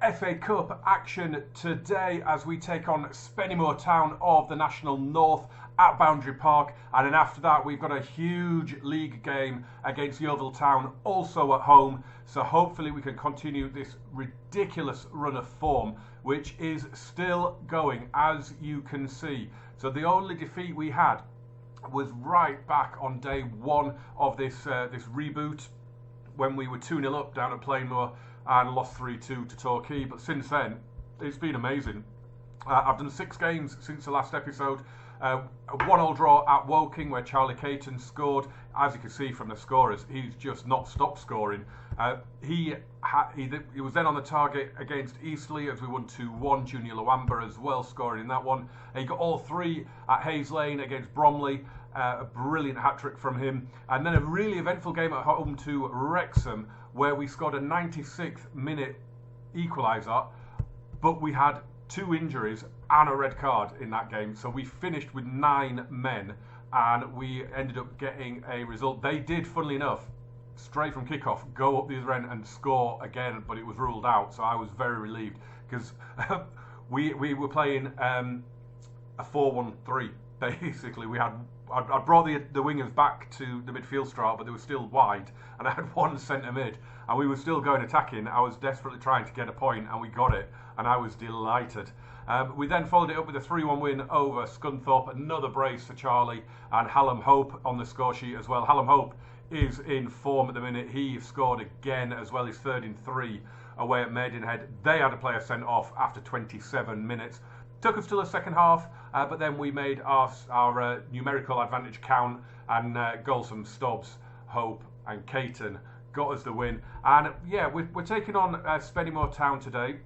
FA Cup action today as we take on Spennymoor Town of the National North at Boundary Park, and then after that we've got a huge league game against Yeovil Town also at home, so hopefully we can continue this ridiculous run of form which is still going, as you can see. So the only defeat we had was right back on day one of this reboot when we were 2-0 up down at Plainmoor and lost 3-2 to Torquay, but since then it's been amazing. I've done 6 games since the last episode. A 1-1 draw at Woking where Charlie Caton scored. As you can see from the scorers, he's just not stopped scoring. He was then on the target against Eastleigh as we won 2-1. Junior Luamba as well scoring in that one. He got all 3 at Hayes Lane against Bromley. A brilliant hat-trick from him. And then a really eventful game at home to Wrexham where we scored a 96th minute equaliser, but we had 2 injuries and a red card in that game, so we finished with 9 men and we ended up getting a result. They did, funnily enough, straight from kickoff go up the other end and score again, but it was ruled out, so I was very relieved because we were playing a 4-1-3 basically. I brought the wingers back to the midfield strata, but they were still wide, and I had 1 centre mid, and we were still going attacking. I was desperately trying to get a point, and we got it, and I was delighted. We then followed it up with a 3-1 win over Scunthorpe, another brace for Charlie, and Hallam Hope on the score sheet as well. Hallam Hope is in form at the minute. He scored again as well, his 3rd in 3 away at Maidenhead. They had a player sent off after 27 minutes. Took us to the second half, but then we made our numerical advantage count, and goals from Stubbs, Hope and Caton got us the win. And yeah, we're taking on Spennymoor Town today.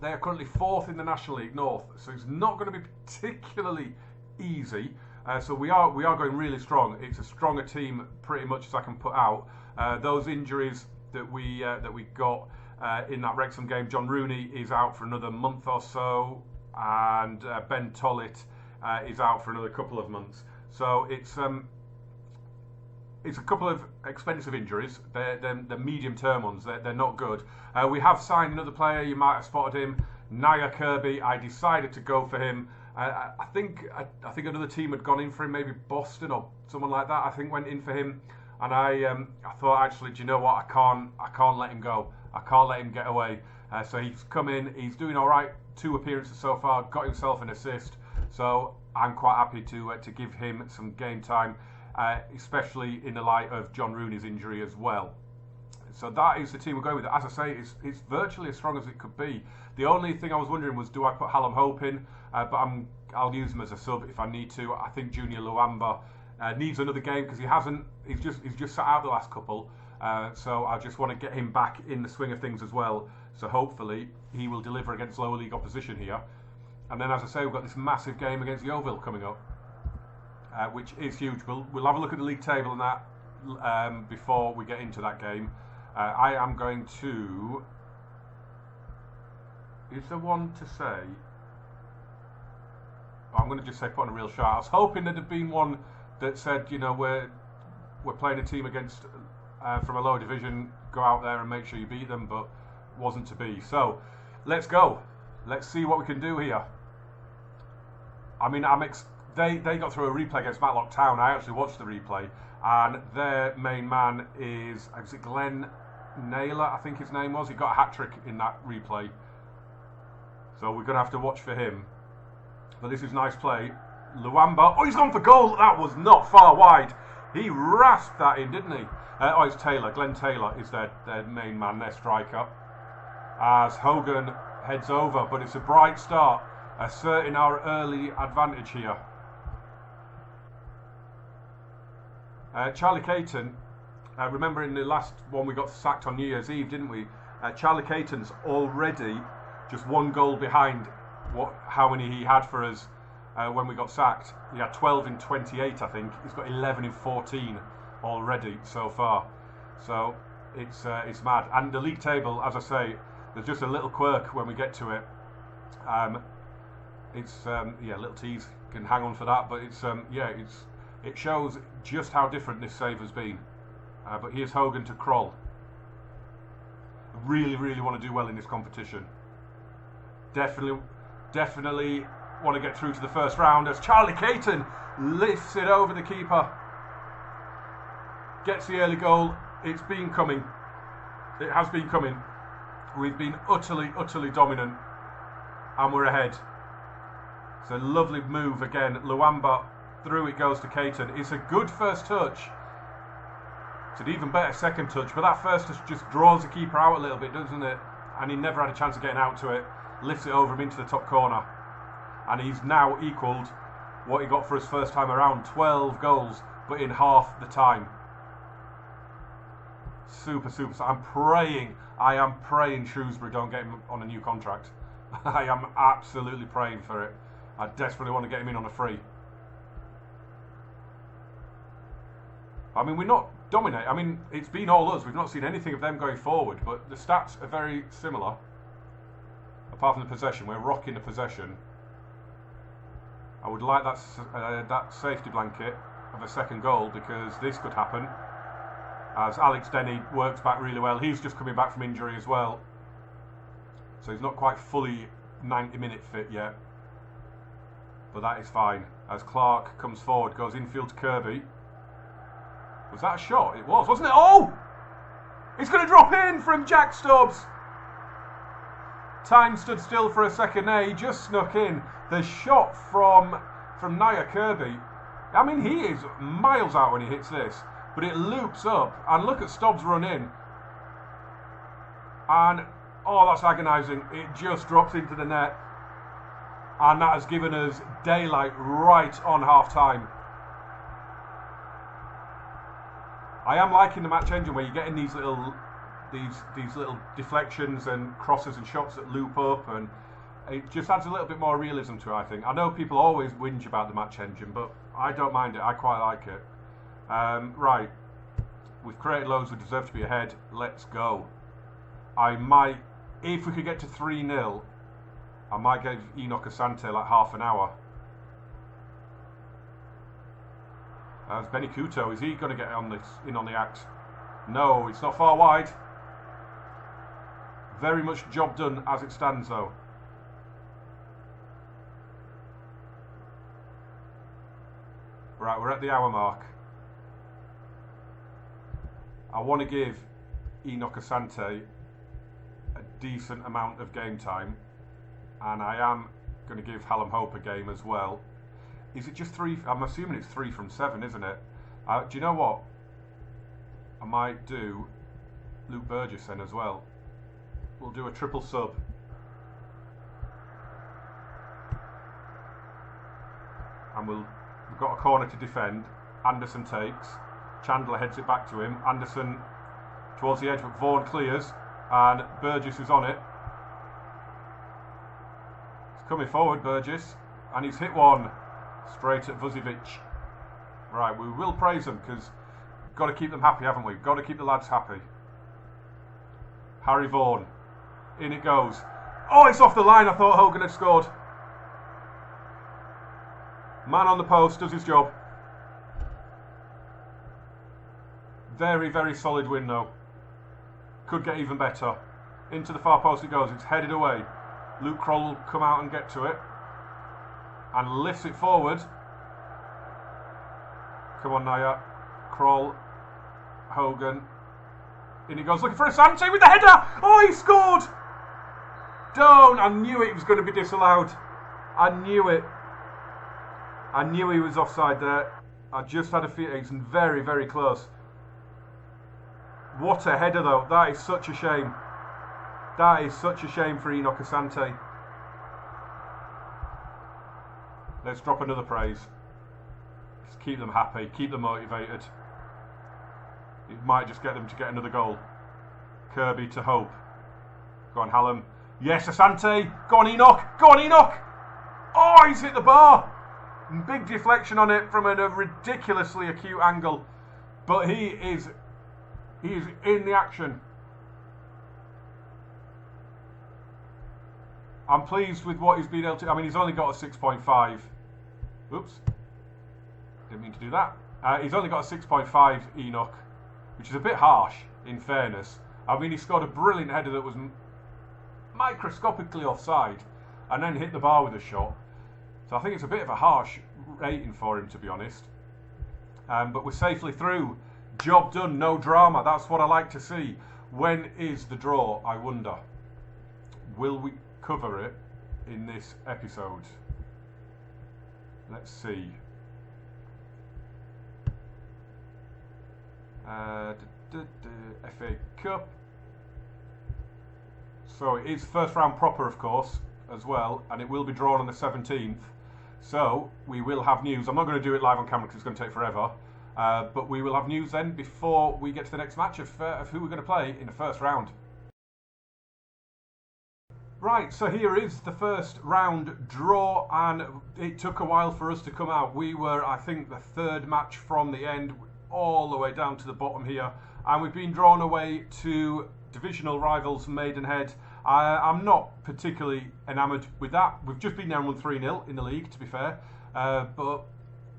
They are currently 4th in the National League North, so it's not going to be particularly easy. So we are going really strong. It's a stronger team pretty much as I can put out. Those injuries that we got in that Wrexham game, John Rooney is out for another month or so, and Ben Tollett is out for another couple of months. So it's a couple of expensive injuries. They're medium-term ones. They're not good. We have signed another player. You might have spotted him, Nia Kirby. I decided to go for him. I think another team had gone in for him, maybe Boston or someone like that. I think went in for him, and I thought, actually, do you know what? I can't let him go. I can't let him get away. So he's come in. He's doing all right. 2 appearances so far. Got himself an assist. So I'm quite happy to give him some game time, especially in the light of John Rooney's injury as well. So that is the team we're going with. As I say, it's virtually as strong as it could be. The only thing I was wondering was, do I put Hallam Hope in? But I'll use him as a sub if I need to. I think Junior Luamba needs another game because he's just sat out the last couple. So I just want to get him back in the swing of things as well. So hopefully he will deliver against lower league opposition here. And then, as I say, we've got this massive game against Yeovil coming up, which is huge. We'll have a look at the league table and that before we get into that game. I am going to... Is there one to say? I'm going to just say put on a real shot. I was hoping there'd have been one that said, you know, we're playing a team against from a lower division, go out there and make sure you beat them, but wasn't to be. So let's go. Let's see what we can do here. I mean, they got through a replay against Matlock Town. I actually watched the replay, and their main man is it Glenn Naylor, I think his name was. He got a hat-trick in that replay. So we're going to have to watch for him. But this is nice play. Luamba. Oh, he's gone for goal. That was not far wide. He rasped that in, didn't he? It's Taylor. Glenn Taylor is their main man, their striker. As Hogan heads over, but it's a bright start, asserting our early advantage here. Charlie Caton, remember in the last one we got sacked on New Year's Eve, didn't we? Charlie Caton's already just 1 goal behind how many he had for us when we got sacked. He had 12 in 28, I think. He's got 11 in 14 already so far. So it's mad. And the league table, as I say, there's just a little quirk when we get to it. Little tease can hang on for that, but it shows just how different this save has been. But here's Hogan to Kroll. Really, really want to do well in this competition. Definitely want to get through to the first round as Charlie Caton lifts it over the keeper. Gets the early goal. It's been coming. It has been coming. We've been utterly dominant, and we're ahead. It's a lovely move again. Luamba, through it goes to Caton. It's a good first touch. It's an even better second touch, but that first touch just draws the keeper out a little bit, doesn't it? And he never had a chance of getting out to it. Lifts it over him into the top corner. And he's now equalled what he got for his first time around. 12 goals, but in half the time. Super. I am praying Shrewsbury don't get him on a new contract. I am absolutely praying for it. I desperately want to get him in on a free. I mean, we're not dominating. I mean, it's been all us. We've not seen anything of them going forward, but the stats are very similar. Apart from the possession, we're rocking the possession. I would like that safety blanket of a second goal, because this could happen. As Alex Denny works back really well. He's just coming back from injury as well. So he's not quite fully 90-minute fit yet. But that is fine. As Clark comes forward, goes infield to Kirby. Was that a shot? It was, wasn't it? Oh! It's going to drop in from Jack Stubbs. Time stood still for a second there. He just snuck in. The shot from Naya Kirby. I mean, he is miles out when he hits this. But it loops up. And look at Stubbs run in. And, oh, that's agonising. It just drops into the net. And that has given us daylight right on half-time. I am liking the match engine where you're getting these little deflections and crosses and shots that loop up, and it just adds a little bit more realism to it, I think. I know people always whinge about the match engine, but I don't mind it. I quite like it. Right, we've created loads. We deserve to be ahead. Let's go. I might, if we could get to 3-0, I might give Enoch Asante like half an hour. As Benny Couto, is he going to get in on the act? No, it's not far wide. Very much job done as it stands, though. Right, we're at the hour mark. I want to give Enoch Asante a decent amount of game time, and I am going to give Hallam Hope a game as well. Is it just 3? I'm assuming it's 3 from 7, isn't it? Do you know what? I might do Luke Burgess then as well. We'll do a triple sub. And we've got a corner to defend. Anderson takes. Chandler heads it back to him. Anderson towards the edge, but Vaughan clears. And Burgess is on it. He's coming forward, Burgess. And he's hit one. Straight at Vucevic. Right, we will praise them because we've got to keep them happy, haven't we? We've got to keep the lads happy. Harry Vaughan. In it goes. Oh, it's off the line. I thought Hogan had scored. Man on the post does his job. Very, very solid win though. Could get even better. Into the far post it goes. It's headed away. Luke Kroll will come out and get to it. And lifts it forward. Come on, Naya. Kroll. Hogan. In it goes, looking for Asante with the header. Oh, he scored. Don't. I knew it was going to be disallowed. I knew it. I knew he was offside there. I just had a feeling. He's very, very close. What a header, though. That is such a shame. That is such a shame for Enoch Asante. Let's drop another praise. Just keep them happy, keep them motivated. It might just get them to get another goal. Kirby to Hope. Go on, Hallam. Yes, Asante. Go on, Enoch. Go on, Enoch. Oh, he's hit the bar. Big deflection on it from a ridiculously acute angle. But he is in the action. I'm pleased with what he's been able to. I mean, he's only got a 6.5. Oops. Didn't mean to do that. He's only got a 6.5 Enoch, which is a bit harsh, in fairness. I mean, he scored a brilliant header that was microscopically offside. and then hit the bar with a shot. So I think it's a bit of a harsh rating for him, to be honest. But we're safely through. Job done, no drama. That's what I like to see. When is the draw, I wonder? Will we cover it in this episode? Let's see. FA Cup. So it is first round proper, of course, as well, and it will be drawn on the 17th. So we will have news. I'm not going to do it live on camera because it's going to take forever. But we will have news then before we get to the next match of who we're going to play in the first round. Right, so here is the first round draw, and it took a while for us to come out. We were, I think, the third match from the end, all the way down to the bottom here, and we've been drawn away to divisional rivals Maidenhead. I'm not particularly enamoured with that. We've just been down 1-3-0 in the league, to be fair, but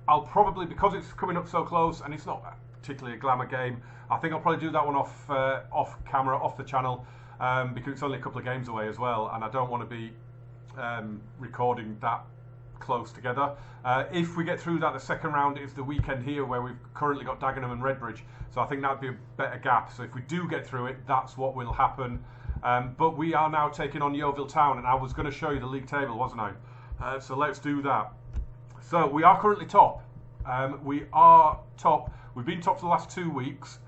I'll probably, because it's coming up so close and it's not particularly a glamour game, I think I'll probably do that one off camera, off the channel, because it's only a couple of games away as well, and I don't want to be recording that close together. If we get through that, the second round is the weekend here where we've currently got Dagenham and Redbridge, so I think that'd be a better gap. So if we do get through it, that's what will happen. But we are now taking on Yeovil Town, and I was going to show you the league table, wasn't I? So let's do that. So we are currently top. We are top. We've been top for the last 2 weeks,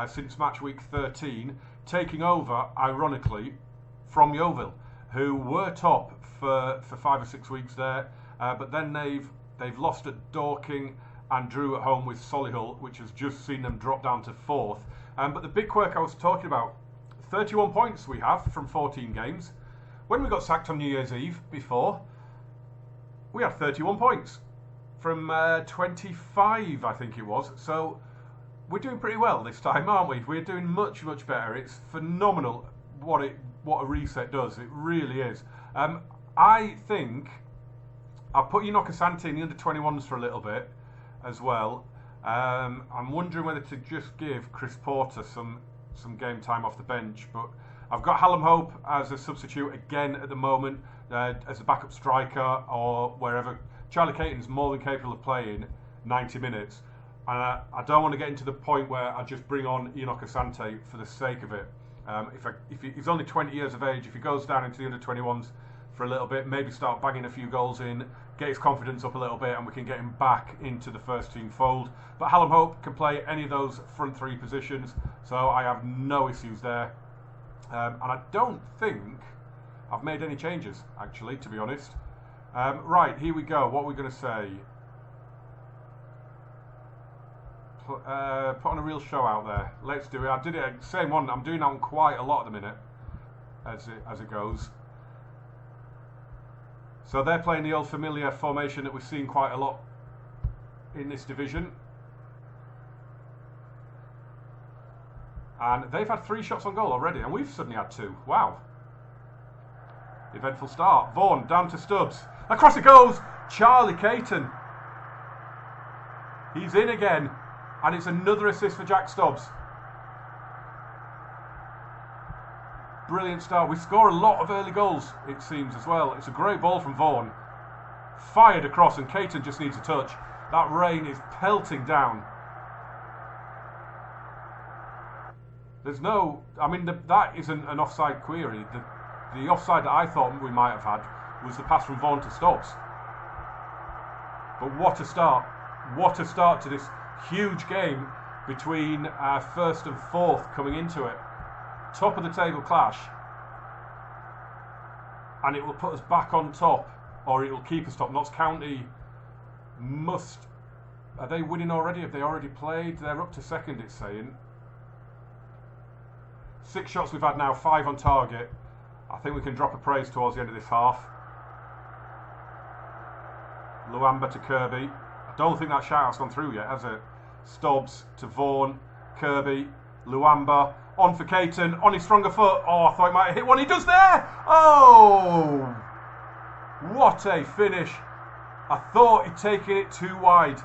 since match week 13, taking over, ironically, from Yeovil, who were top for 5 or 6 weeks there, but then they've lost at Dorking and drew at home with Solihull, which has just seen them drop down to 4th. But the big quirk I was talking about, 31 points we have from 14 games. When we got sacked on New Year's Eve before, we had 31 points from 25, I think it was. So we're doing pretty well this time, aren't we? We're doing much, much better. It's phenomenal what a reset does. It really is. I think I'll put Enoch Asante in the under-21s for a little bit as well. I'm wondering whether to just give Chris Porter some game time off the bench, but I've got Hallam Hope as a substitute again at the moment, as a backup striker or wherever. Charlie Caton's more than capable of playing 90 minutes, and I don't want to get into the point where I just bring on Enoch Asante for the sake of it. If he's only 20 years of age, if he goes down into the under-21s for a little bit, maybe start banging a few goals in, get his confidence up a little bit, and we can get him back into the first team fold. But Hallam Hope can play any of those front three positions, so I have no issues there. And I don't think I've made any changes, actually, to be honest. Right, here we go. What are we going to say? Put on a real show out there. Let's do it. I did it, same one. I'm doing that one quite a lot at the minute, as it goes. So they're playing the old familiar formation that we've seen quite a lot in this division. And they've had 3 shots on goal already, and we've suddenly had 2. Wow. Eventful start. Vaughan down to Stubbs. Across it goes. Charlie Caton. He's in again. And it's another assist for Jack Stubbs. Brilliant start. We score a lot of early goals, it seems, as well. It's a great ball from Vaughan. Fired across, and Caton just needs a touch. That rain is pelting down. There's no... I mean, that isn't an offside query. The offside that I thought we might have had was the pass from Vaughan to Stubbs. But what a start. What a start to this huge game between first and fourth coming into it. Top of the table clash. And it will put us back on top, or it will keep us top. Notts County must... Are they winning already? Have they already played? They're up to second, it's saying. 6 shots we've had now, 5 on target. I think we can drop a praise towards the end of this half. Luamba to Kirby. I don't think that shout-out's gone through yet, has it? Stubbs to Vaughan. Kirby. Luamba. On for Caton. On his stronger foot. Oh, I thought he might have hit one. He does there! Oh! What a finish. I thought he'd taken it too wide.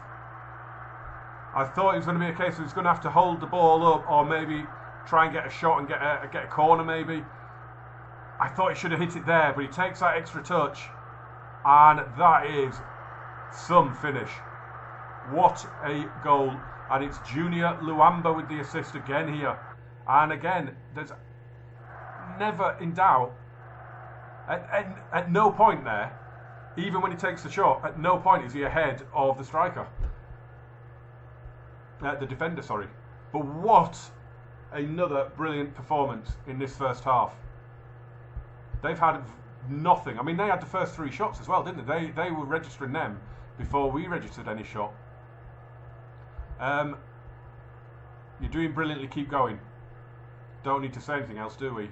I thought it was going to be a case of he's going to have to hold the ball up, or maybe try and get a shot and get a corner maybe. I thought he should have hit it there, but he takes that extra touch, and that is some finish. What a goal. And it's Junior Luamba with the assist again here. And again, there's never in doubt, at no point there, even when he takes the shot, at no point is he ahead of the striker. The defender, sorry. But what another brilliant performance in this first half. They've had nothing. I mean, they had the first 3 shots as well, didn't they? They were registering them before we registered any shot. You're doing brilliantly. Keep going. Don't need to say anything else, do we?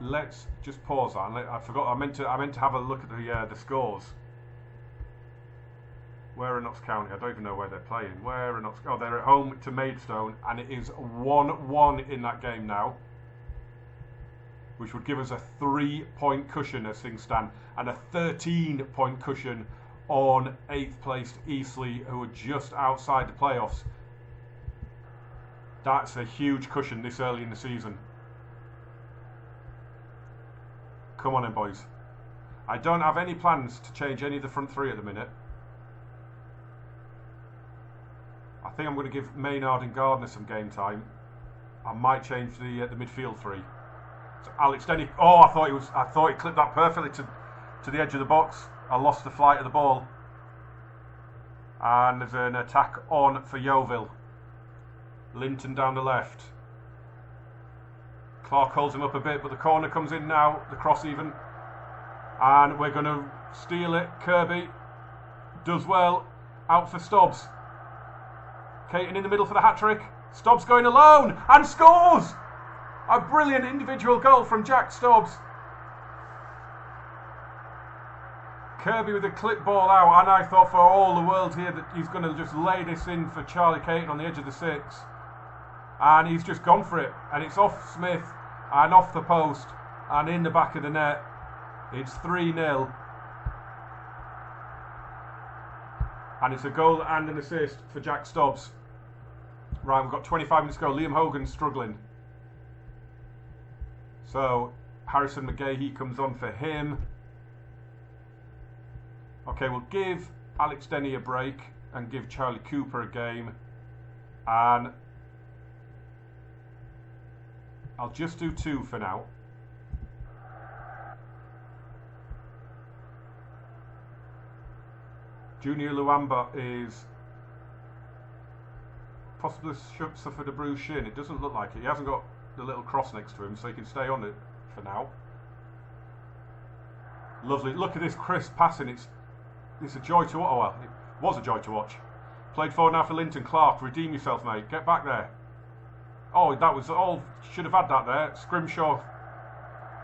Let's just pause that. I forgot. I meant to have a look at the scores. Where are Notts County? I don't even know where they're playing. Where are Notts? Oh, they're at home to Maidstone, and it is 1-1 in that game now, which would give us a 3-point cushion as things stand, and a 13-point cushion on 8th placed Eastleigh, who are just outside the playoffs. That's a huge cushion this early in the season. Come on in, boys. I don't have any plans to change any of the front 3 at the minute. I think I'm going to give Maynard and Gardner some game time. I might change the midfield 3. So Alex Denny. Oh, I thought he clipped that perfectly to the edge of the box. I lost the flight of the ball. And there's an attack on for Yeovil. Linton down the left. Clark holds him up a bit, but the corner comes in now. The cross even. And we're going to steal it. Kirby does well. Out for Stubbs. Caton in the middle for the hat-trick. Stubbs going alone and scores! A brilliant individual goal from Jack Stubbs. Kirby with a clip ball out, and I thought for all the world here that he's going to just lay this in for Charlie Caton on the edge of the 6. And he's just gone for it. And it's off Smith and off the post and in the back of the net. It's 3-0. And it's a goal and an assist for Jack Stubbs. Right, we've got 25 minutes to go. Liam Hogan's struggling. So, Harrison McGahey comes on for him. Okay, we'll give Alex Denny a break and give Charlie Cooper a game. And I'll just do 2 for now. Junior Luamba is possibly suffered a bruised shin. It doesn't look like it. He hasn't got the little cross next to him, so he can stay on it for now. Lovely. Look at this crisp passing. It's a joy to watch. Oh, well, it was a joy to watch. Played forward now for Linton. Clark, redeem yourself, mate. Get back there. Oh, that was all. Should have had that there. Scrimshaw.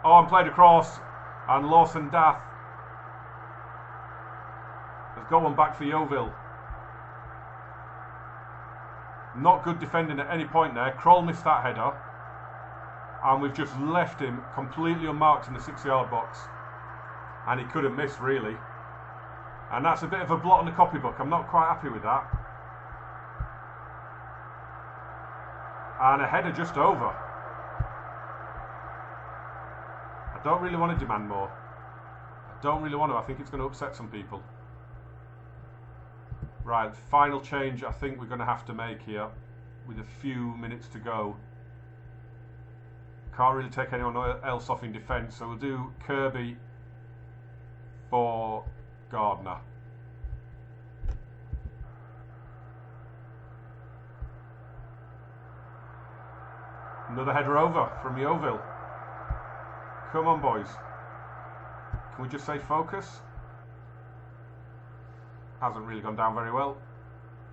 Oh, and played across. And Lawson Dath has got one back for Yeovil. Not good defending at any point there. Kroll missed that header. And we've just left him completely unmarked in the 6-yard box. And he couldn't miss, really. And that's a bit of a blot on the copybook. I'm not quite happy with that. And a header just over. I don't really want to demand more. I don't really want to. I think it's going to upset some people. Right, final change I think we're going to have to make here with a few minutes to go. Can't really take anyone else off in defence, so we'll do Kirby for Gardner. Another header over from Yeovil. Come on, boys. Can we just say focus? Hasn't really gone down very well.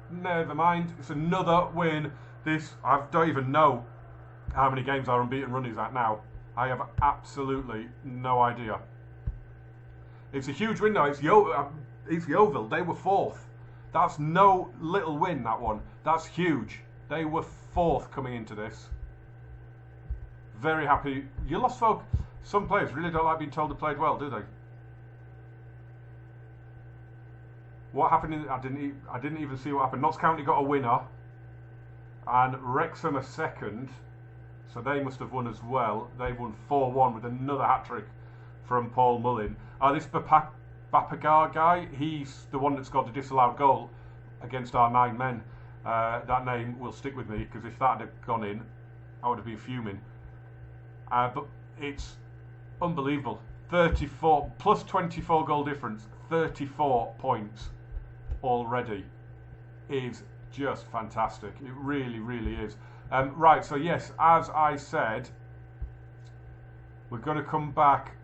Never mind. It's another win. I don't even know how many games our unbeaten run is at now. I have absolutely no idea. It's a huge win though. It's Yeovil. They were 4th. That's no little win, that one. That's huge. They were 4th coming into this. Very happy. You lost folk. Some players really don't like being told they played well, do they? What happened? I didn't even see what happened. Notts County got a winner, and Wrexham a second. so they must have won as well. They won 4-1 with another hat-trick from Paul Mullin. This Bapagar guy, he's the one that scored the disallowed goal against our 9 men. That name will stick with me, because if that had gone in, I would have been fuming. But it's unbelievable. 34 plus 24 goal difference, 34 points already is just fantastic. It really, really is. Right, so yes, as I said, we're going to come back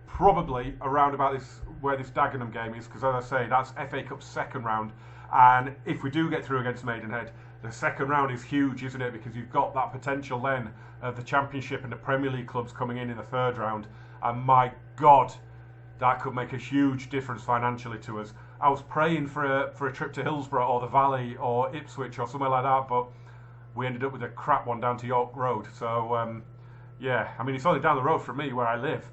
probably around about where this Dagenham game is, because as I say, that's FA Cup second round, and if we do get through against Maidenhead, the second round is huge, isn't it? Because you've got that potential then of the Championship and the Premier League clubs coming in the third round, and my God, that could make a huge difference financially to us. I was praying for a trip to Hillsborough or the Valley or Ipswich or somewhere like that, but we ended up with a crap one down to York Road. So yeah, I mean, it's only down the road from me where I live.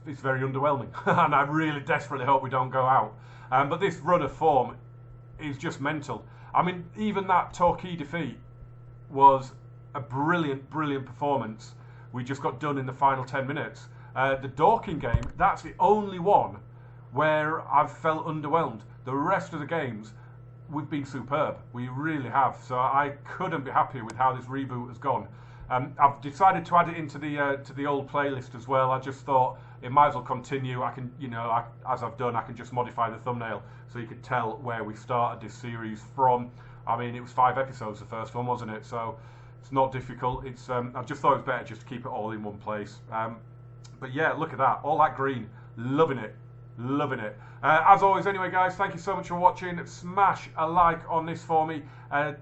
It's very underwhelming, and I really desperately hope we don't go out. But this run of form is just mental. I mean, even that Torquay defeat was a brilliant, brilliant performance. We just got done in the final 10 minutes. The Dorking game, that's the only one where I've felt underwhelmed. The rest of the games, we've been superb. We really have. So I couldn't be happier with how this reboot has gone. I've decided to add it into the old playlist as well. I just thought it might as well continue. I can, as I've done, I can just modify the thumbnail so you could tell where we started this series from. I mean, it was 5 episodes, the first one, wasn't it? So it's not difficult. It's I just thought it was better just to keep it all in one place. But yeah, look at that. All that green. Loving it. Loving it. As always, anyway, guys, thank you so much for watching. Smash a like on this for me.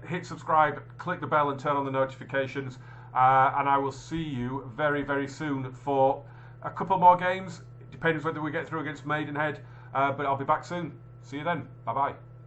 Hit subscribe, click the bell and turn on the notifications. And I will see you very, very soon for a couple more games. It depends whether we get through against Maidenhead. But I'll be back soon. See you then. Bye-bye.